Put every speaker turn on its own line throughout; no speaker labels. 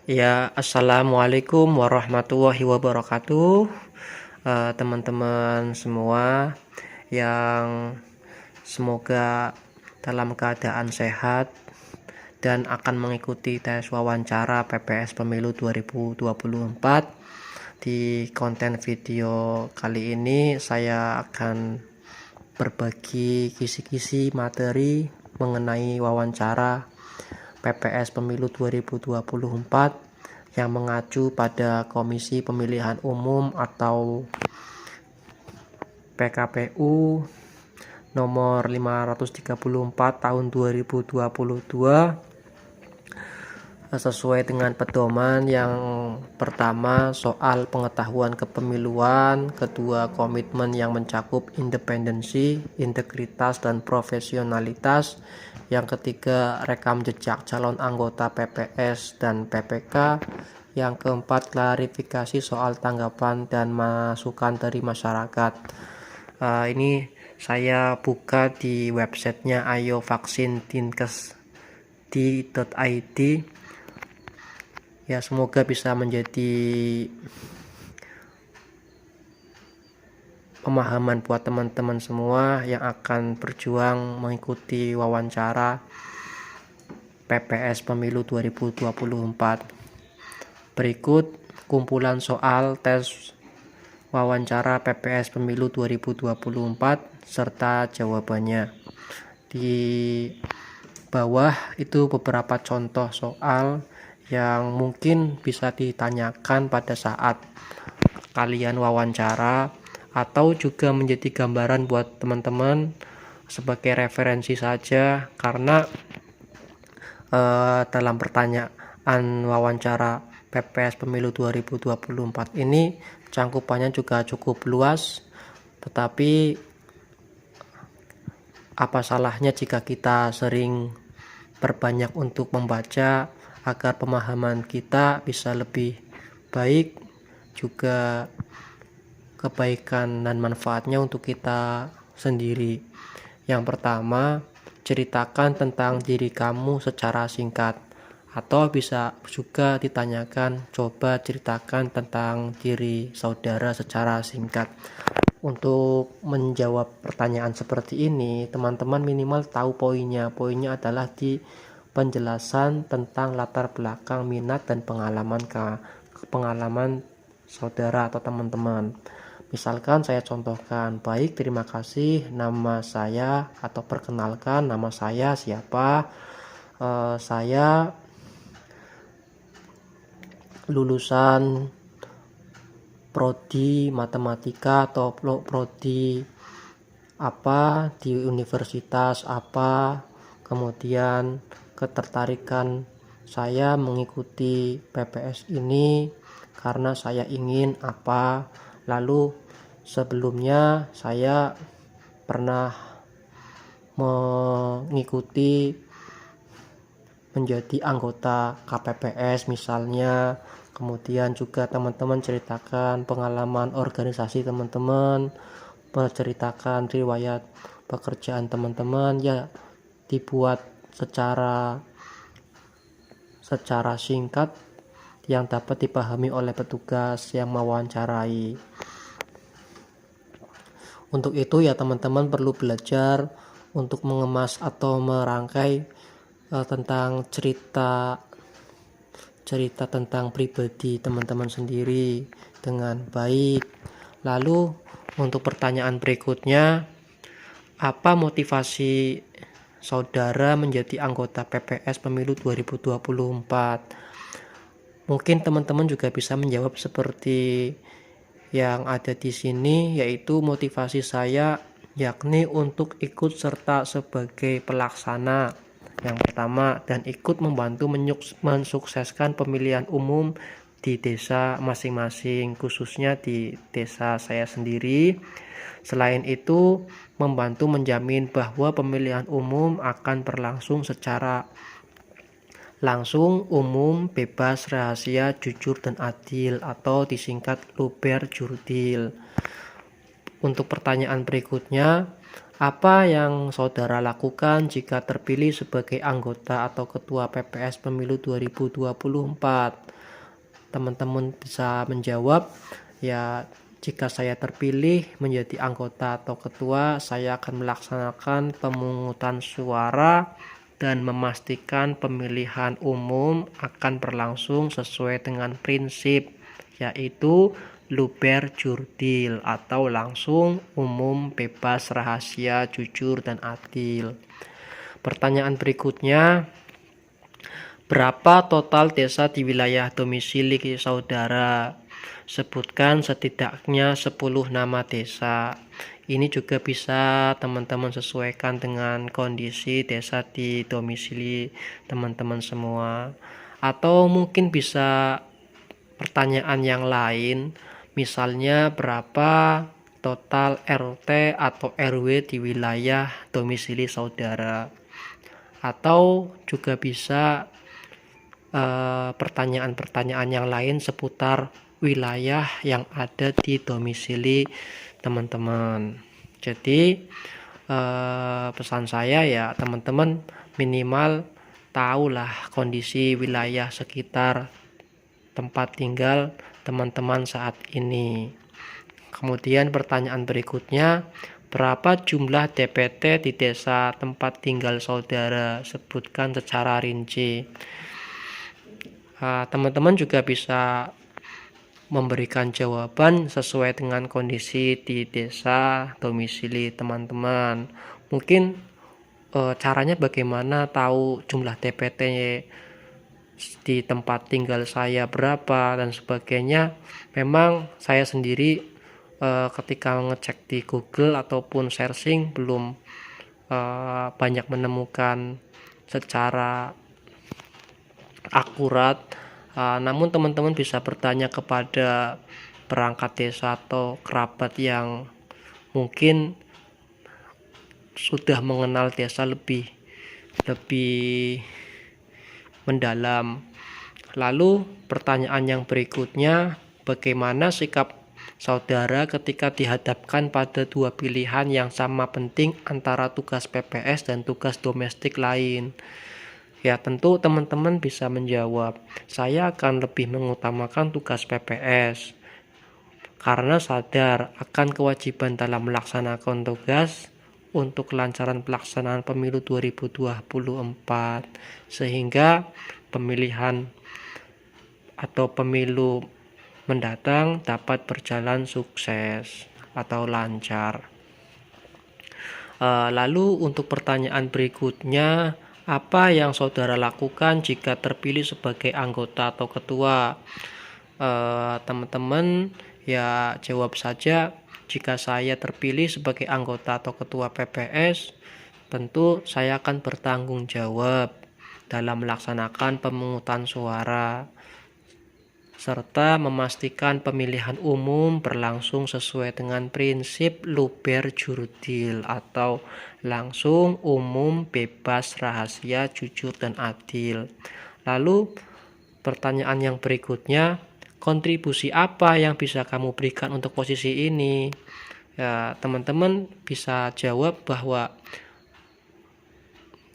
Ya, assalamualaikum warahmatullahi wabarakatuh. Teman-teman semua yang semoga dalam keadaan sehat dan akan mengikuti tes wawancara PPS Pemilu 2024. Di konten video kali ini saya akan berbagi kisi-kisi materi mengenai wawancara PPS Pemilu 2024 yang mengacu pada Komisi Pemilihan Umum atau PKPU nomor 534 tahun 2022 sesuai dengan pedoman yang pertama soal pengetahuan kepemiluan, kedua komitmen yang mencakup independensi, integritas dan profesionalitas, yang ketiga rekam jejak calon anggota PPS dan PPK, yang keempat klarifikasi soal tanggapan dan masukan dari masyarakat. Ini saya buka di websitenya ayovaksindinkes.id. Ya, semoga bisa menjadi pemahaman buat teman-teman semua yang akan berjuang mengikuti wawancara PPS Pemilu 2024. Berikut kumpulan soal tes wawancara PPS Pemilu 2024 serta jawabannya. Di bawah itu beberapa contoh soal yang mungkin bisa ditanyakan pada saat kalian wawancara, atau juga menjadi gambaran buat teman-teman sebagai referensi saja, karena dalam pertanyaan wawancara PPS Pemilu 2024 ini cangkupannya juga cukup luas, tetapi apa salahnya jika kita sering berbanyak untuk membaca agar pemahaman kita bisa lebih baik, juga kebaikan dan manfaatnya untuk kita sendiri. Yang pertama, ceritakan tentang diri kamu secara singkat, atau bisa juga ditanyakan, coba ceritakan tentang diri saudara secara singkat. Untuk menjawab pertanyaan seperti ini, teman-teman minimal tahu poinnya. Poinnya adalah di penjelasan tentang latar belakang, minat dan pengalaman saudara atau teman-teman. Misalkan saya contohkan, baik, terima kasih, nama saya, atau perkenalkan nama saya siapa, saya lulusan prodi matematika atau prodi apa di universitas apa, kemudian ketertarikan saya mengikuti PPS ini karena saya ingin apa, lalu sebelumnya saya pernah mengikuti menjadi anggota KPPS misalnya. Kemudian juga teman-teman ceritakan pengalaman organisasi teman-teman, menceritakan riwayat pekerjaan teman-teman, ya dibuat secara singkat yang dapat dipahami oleh petugas yang mewawancarai. Untuk itu ya teman-teman perlu belajar untuk mengemas atau merangkai tentang cerita tentang pribadi teman-teman sendiri dengan baik. Lalu untuk pertanyaan berikutnya, apa motivasi saudara menjadi anggota PPS Pemilu 2024? Mungkin teman-teman juga bisa menjawab seperti yang ada di sini, yaitu motivasi saya yakni untuk ikut serta sebagai pelaksana yang pertama, dan ikut membantu mensukseskan pemilihan umum di desa masing-masing, khususnya di desa saya sendiri. Selain itu, membantu menjamin bahwa pemilihan umum akan berlangsung secara langsung, umum, bebas, rahasia, jujur dan adil, atau disingkat luber jurdil. Untuk pertanyaan berikutnya, apa yang saudara lakukan jika terpilih sebagai anggota atau ketua PPS Pemilu 2024? teman-teman bisa menjawab ya. Jika saya terpilih menjadi anggota atau ketua, saya akan melaksanakan pemungutan suara dan memastikan pemilihan umum akan berlangsung sesuai dengan prinsip, yaitu luber jurdil atau langsung, umum, bebas, rahasia, jujur, dan adil. Pertanyaan berikutnya, berapa total desa di wilayah domisili saudara? Sebutkan setidaknya 10 nama desa. Ini juga bisa teman-teman sesuaikan dengan kondisi desa di domisili teman-teman semua. Atau mungkin bisa pertanyaan yang lain, misalnya berapa total RT atau RW di wilayah domisili saudara. Atau juga bisa pertanyaan-pertanyaan yang lain seputar wilayah yang ada di domisili teman-teman. Jadi pesan saya ya, teman-teman minimal tahulah kondisi wilayah sekitar tempat tinggal teman-teman saat ini. Kemudian pertanyaan berikutnya, berapa jumlah DPT di desa tempat tinggal saudara? Sebutkan secara rinci. Teman-teman juga bisa memberikan jawaban sesuai dengan kondisi di desa domisili teman-teman. Mungkin caranya bagaimana tahu jumlah DPT di tempat tinggal saya berapa dan sebagainya. Memang saya sendiri ketika ngecek di Google ataupun searching belum banyak menemukan secara akurat. Namun teman-teman bisa bertanya kepada perangkat desa atau kerabat yang mungkin sudah mengenal desa lebih mendalam. Lalu pertanyaan yang berikutnya, bagaimana sikap saudara ketika dihadapkan pada dua pilihan yang sama penting antara tugas PPS dan tugas domestik lain? Ya, tentu teman-teman bisa menjawab, saya akan lebih mengutamakan tugas PPS karena sadar akan kewajiban dalam melaksanakan tugas untuk kelancaran pelaksanaan pemilu 2024, sehingga pemilihan atau pemilu mendatang dapat berjalan sukses atau lancar. Lalu untuk pertanyaan berikutnya, apa yang saudara lakukan jika terpilih sebagai anggota atau ketua? Teman-teman ya jawab saja, jika saya terpilih sebagai anggota atau ketua PPS, tentu saya akan bertanggung jawab dalam melaksanakan pemungutan suara serta memastikan pemilihan umum berlangsung sesuai dengan prinsip luber jurdil atau langsung, umum, bebas, rahasia, jujur, dan adil. Lalu pertanyaan yang berikutnya, kontribusi apa yang bisa kamu berikan untuk posisi ini? Ya, teman-teman bisa jawab bahwa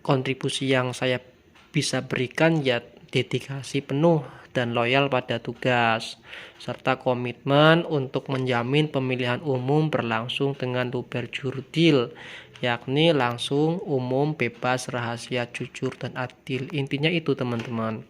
kontribusi yang saya bisa berikan ya dedikasi penuh dan loyal pada tugas, serta komitmen untuk menjamin pemilihan umum berlangsung dengan luber jurdil, yakni langsung, umum, bebas, rahasia, jujur, dan adil. Intinya itu teman-teman.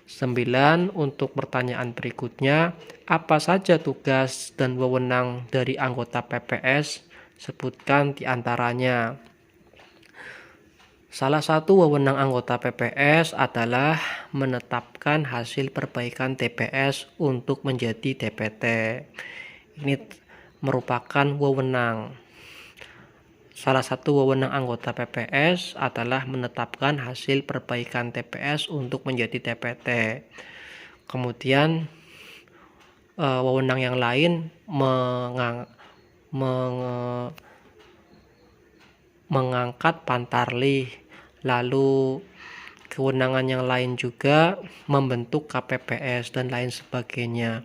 9. Untuk pertanyaan berikutnya, apa saja tugas dan wewenang dari anggota PPS? Sebutkan diantaranya. Salah satu wewenang anggota PPS adalah menetapkan hasil perbaikan TPS untuk menjadi DPT. Ini merupakan wewenang. Salah satu wewenang anggota PPS adalah menetapkan hasil perbaikan TPS untuk menjadi DPT. Kemudian wewenang yang lain mengangkat pantarlih. Lalu kewenangan yang lain juga membentuk KPPS dan lain sebagainya.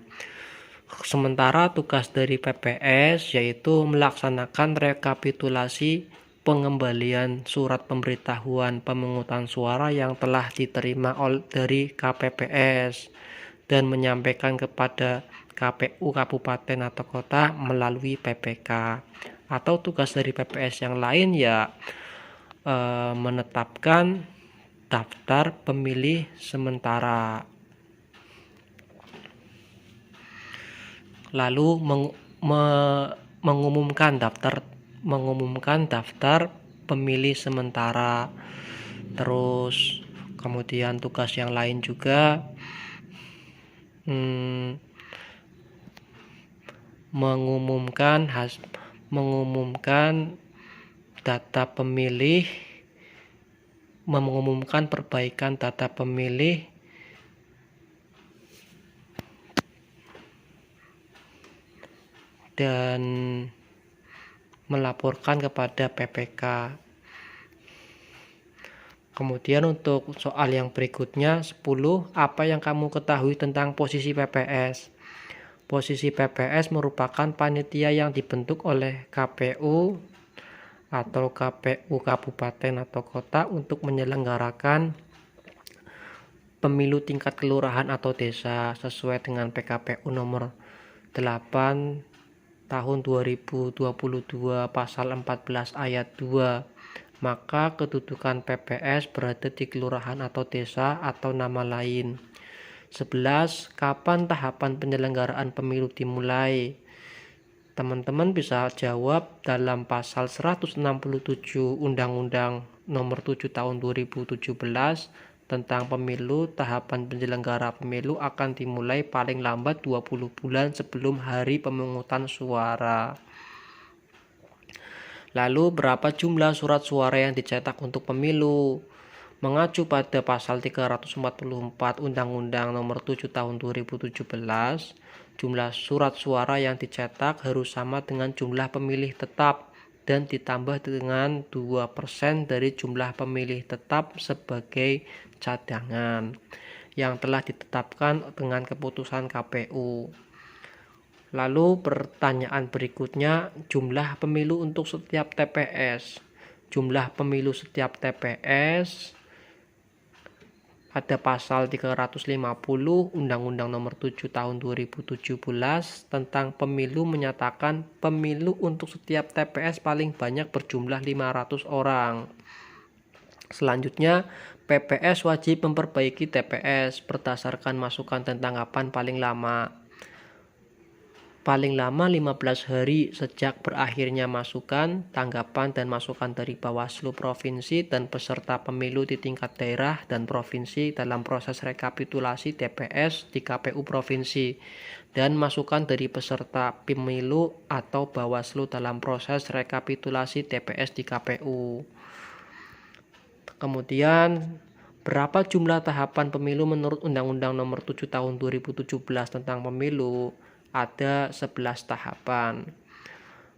Sementara tugas dari PPS yaitu melaksanakan rekapitulasi pengembalian surat pemberitahuan pemungutan suara yang telah diterima dari KPPS. dan menyampaikan kepada KPU kabupaten atau kota melalui PPK. Atau tugas dari PPS yang lain ya menetapkan daftar pemilih sementara, lalu mengumumkan daftar pemilih sementara. Terus kemudian tugas yang lain juga mengumumkan data pemilih, mengumumkan perbaikan data pemilih dan melaporkan kepada PPK. Kemudian untuk soal yang berikutnya 10, apa yang kamu ketahui tentang posisi PPS? Posisi PPS merupakan panitia yang dibentuk oleh KPU atau KPU kabupaten atau kota untuk menyelenggarakan pemilu tingkat kelurahan atau desa sesuai dengan PKPU nomor 8 tahun 2022 pasal 14 ayat 2. Maka kedudukan PPS berada di kelurahan atau desa atau nama lain. 11. Kapan tahapan penyelenggaraan pemilu dimulai? Teman-teman bisa jawab dalam pasal 167 Undang-Undang nomor 7 tahun 2017 tentang pemilu. Tahapan penyelenggara pemilu akan dimulai paling lambat 20 bulan sebelum hari pemungutan suara. Lalu berapa jumlah surat suara yang dicetak untuk pemilu? Mengacu pada pasal 344 Undang-Undang nomor 7 tahun 2017, jumlah surat suara yang dicetak harus sama dengan jumlah pemilih tetap dan ditambah dengan 2% dari jumlah pemilih tetap sebagai cadangan yang telah ditetapkan dengan keputusan KPU. Lalu pertanyaan berikutnya, jumlah pemilu untuk setiap TPS. Jumlah pemilu setiap TPS pada pasal 350 Undang-Undang nomor 7 tahun 2017 tentang pemilu menyatakan pemilu untuk setiap TPS paling banyak berjumlah 500 orang. Selanjutnya, PPS wajib memperbaiki TPS berdasarkan masukan dan tanggapan paling lama 15 hari sejak berakhirnya masukan, tanggapan dan masukan dari Bawaslu Provinsi dan peserta pemilu di tingkat daerah dan provinsi dalam proses rekapitulasi TPS di KPU Provinsi, dan masukan dari peserta pemilu atau Bawaslu dalam proses rekapitulasi TPS di KPU. Kemudian, berapa jumlah tahapan pemilu menurut Undang-Undang nomor 7 tahun 2017 tentang pemilu? Ada 11 tahapan.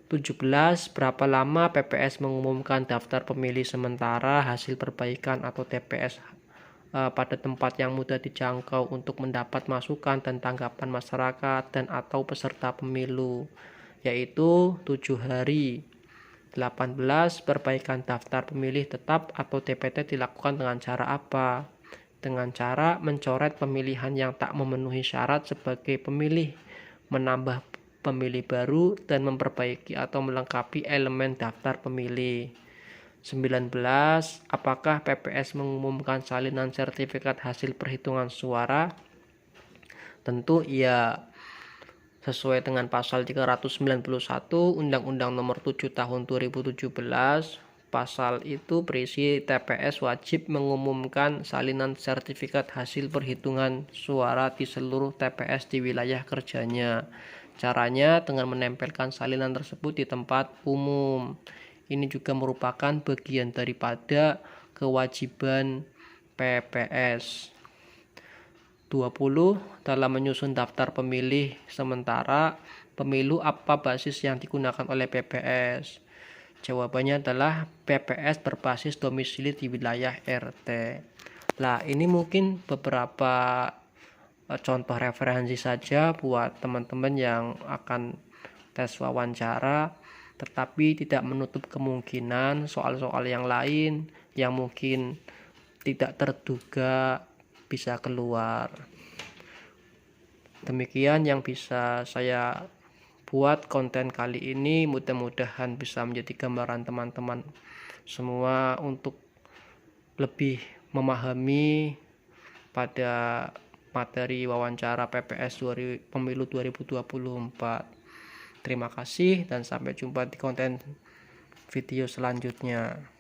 17. Berapa lama PPS mengumumkan daftar pemilih sementara hasil perbaikan atau TPS pada tempat yang mudah dijangkau untuk mendapat masukan dan tanggapan masyarakat dan atau peserta pemilu, yaitu 7 hari. 18. Perbaikan daftar pemilih tetap atau DPT dilakukan dengan cara apa? Dengan cara mencoret pemilihan yang tak memenuhi syarat sebagai pemilih, menambah pemilih baru, dan memperbaiki atau melengkapi elemen daftar pemilih. 19. Apakah PPS mengumumkan salinan sertifikat hasil perhitungan suara? Tentu iya. Sesuai dengan pasal 391 Undang-Undang nomor 7 tahun 2017, pasal itu berisi TPS wajib mengumumkan salinan sertifikat hasil perhitungan suara di seluruh TPS di wilayah kerjanya. Caranya dengan menempelkan salinan tersebut di tempat umum. Ini juga merupakan bagian daripada kewajiban PPS. 20. Dalam menyusun daftar pemilih sementara pemilu, apa basis yang digunakan oleh PPS? Jawabannya adalah PPS berbasis domisili di wilayah RT. Nah, ini mungkin beberapa contoh referensi saja buat teman-teman yang akan tes wawancara, tetapi tidak menutup kemungkinan soal-soal yang lain yang mungkin tidak terduga bisa keluar. Demikian yang bisa saya buat konten kali ini, mudah-mudahan bisa menjadi gambaran teman-teman semua untuk lebih memahami pada materi wawancara PPS Pemilu 2024. Terima kasih dan sampai jumpa di konten video selanjutnya.